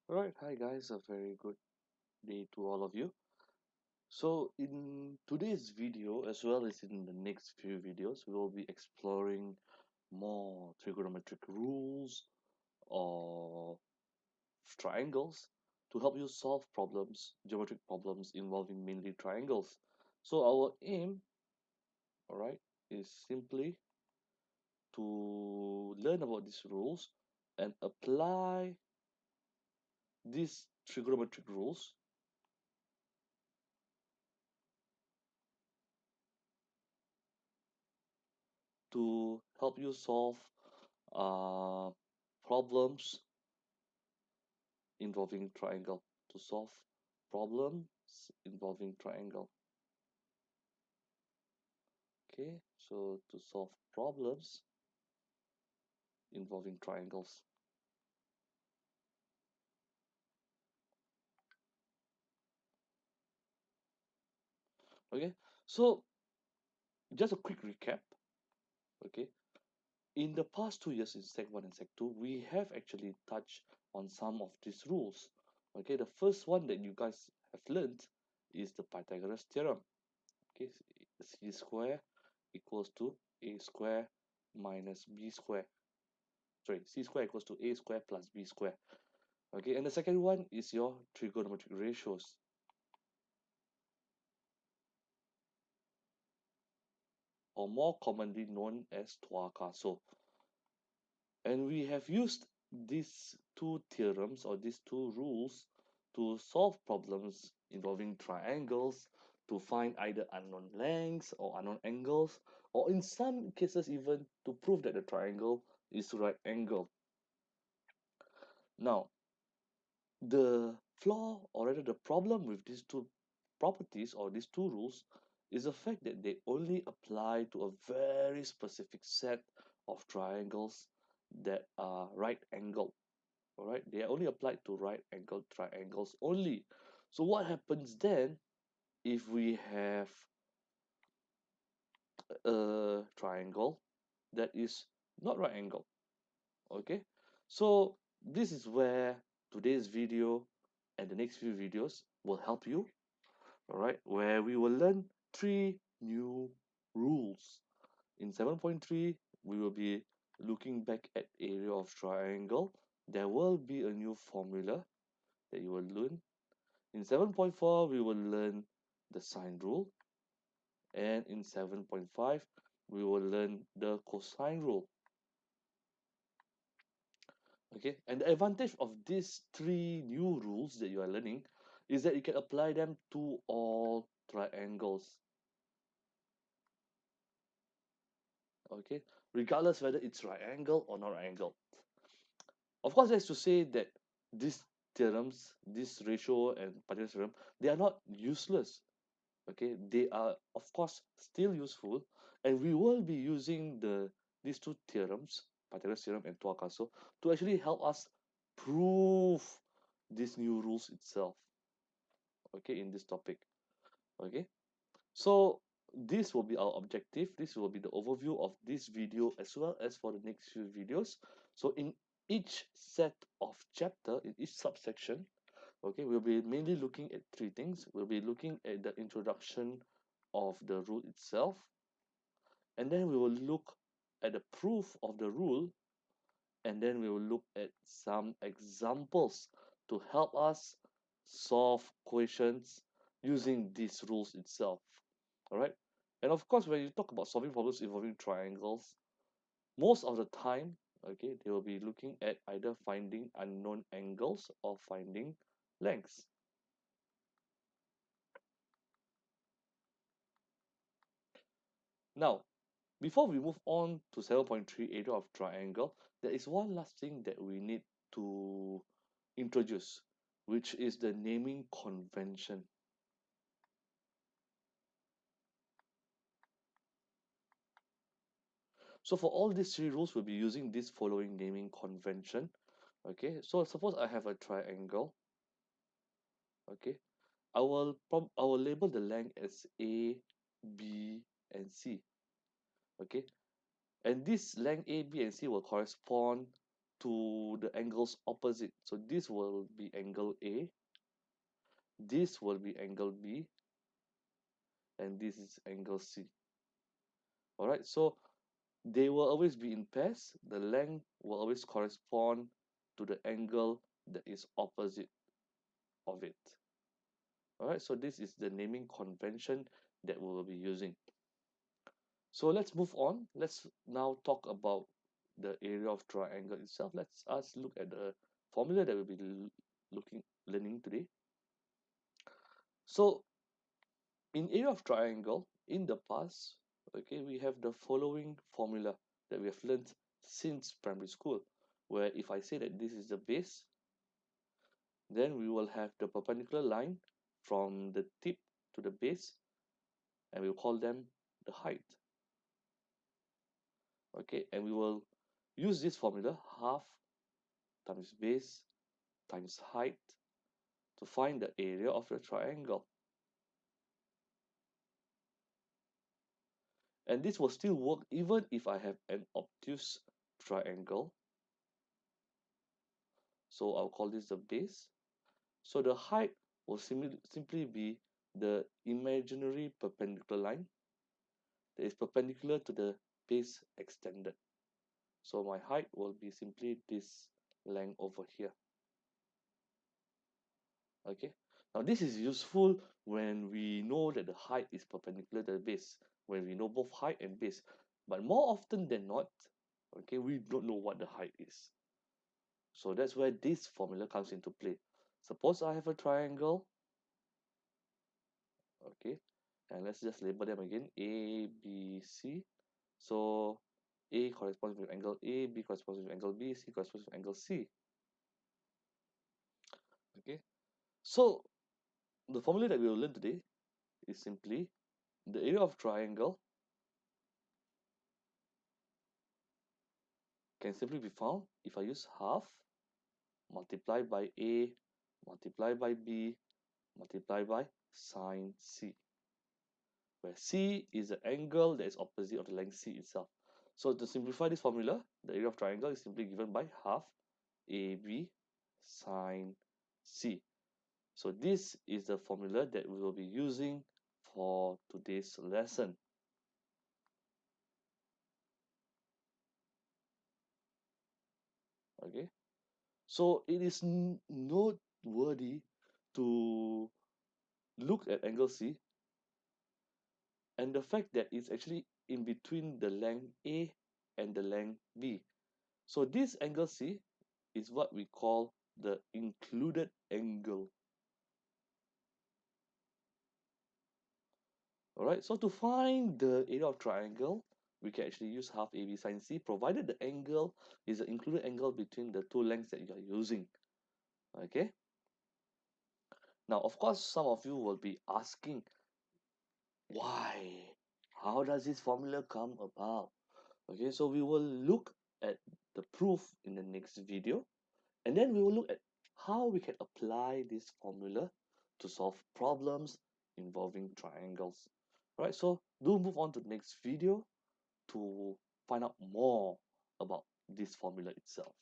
Alright, hi guys, a very good day to all of you. So, in today's video, as well as in the next few videos, we will be exploring more trigonometric rules or triangles to help you solve problems, geometric problems involving mainly triangles. So, our aim, alright, is simply to learn about these rules and apply these trigonometric rules to help you solve uh, problems involving triangle to solve problems involving triangle. Okay, so to solve problems involving triangles. Okay, so just a quick recap. Okay, in the past 2 years in Sec 1 and Sec 2, we have actually touched on some of these rules. Okay, the first one that you guys have learned is the Pythagoras theorem. Okay, c square equals to a square minus b square. Sorry, c square equals to a square plus b square. Okay, and the second one is your trigonometric ratios, or more commonly known as tuakaso. And we have used these two theorems or these two rules to solve problems involving triangles, to find either unknown lengths or unknown angles, or in some cases even to prove that the triangle is right angle. Now, the flaw or rather the problem with these two properties or these two rules is the fact that they only apply to a very specific set of triangles that are right angle. All right, they are only applied to right angle triangles only. So what happens then if we have a triangle that is not right angle? Okay, so this is where today's video and the next few videos will help you. All right, where we will learn three new rules. In 7.3, we will be looking back at area of triangle. There will be a new formula that you will learn. In 7.4, we will learn the sine rule. And in 7.5, we will learn the cosine rule. Okay, and the advantage of these three new rules that you are learning is that you can apply them to all triangles. Okay, regardless whether it's right angle or not right angle. Of course, that's to say that these theorems, this ratio and Pythagoras theorem, they are not useless. Okay, they are of course still useful, and we will be using these two theorems, Pythagoras theorem and Tuakaso, to actually help us prove these new rules itself. Okay, in this topic. Okay, so this will be our objective. This will be the overview of this video as well as for the next few videos. So in each set of chapter, in each subsection, okay, we'll be mainly looking at three things. We'll be looking at the introduction of the rule itself, and then we will look at the proof of the rule, and then we will look at some examples to help us solve questions using these rules itself. All right, and of course when you talk about solving problems involving triangles, most of the time, okay, they will be looking at either finding unknown angles or finding lengths. Now, before we move on to 7.3 area of triangle, there is one last thing that we need to introduce, which is the naming convention. So for all these three rules, we'll be using this following naming convention. Okay, so suppose I have a triangle. Okay, I will label the length as A, B, and C. Okay, and this length A, B, and C will correspond to the angles opposite. So this will be angle A, this will be angle B, and this is angle C. All right, so they will always be in pairs. The length will always correspond to the angle that is opposite of it. All right, so this is the naming convention that we will be using. So let's move on. Let's now talk about the area of triangle itself. Let's us look at the formula that we'll be learning today. So in area of triangle, in the past, okay, we have the following formula that we have learned since primary school, where if I say that this is the base, then we will have the perpendicular line from the tip to the base, and we'll call them the height. Okay, and we will use this formula, half times base times height, to find the area of the triangle. And this will still work even if I have an obtuse triangle. So I'll call this the base. So the height will simply be the imaginary perpendicular line that is perpendicular to the base extended. So my height will be simply this length over here. Okay. Now this is useful when we know that the height is perpendicular to the base, when we know both height and base. But more often than not, okay, we don't know what the height is. So that's where this formula comes into play. Suppose I have a triangle, okay, and let's just label them again, A, B, C. So A corresponds with angle A, B corresponds with angle B, C corresponds with angle C. Okay, so the formula that we will learn today is simply the area of triangle can simply be found if I use half multiplied by A multiplied by B multiplied by sine C, where C is the angle that is opposite of the length C itself. So to simplify this formula, the area of triangle is simply given by half AB sine C. So this is the formula that we will be using for today's lesson. Okay, so it is noteworthy to look at angle C and the fact that it's actually in between the length A and the length B. So this angle C is what we call the included angle. Alright, so to find the area of triangle, we can actually use half AB sine C, provided the angle is the included angle between the two lengths that you are using. Okay. Now, of course, some of you will be asking, why? How does this formula come about? Okay, so we will look at the proof in the next video, and then we will look at how we can apply this formula to solve problems involving triangles. Alright, so do move on to the next video to find out more about this formula itself.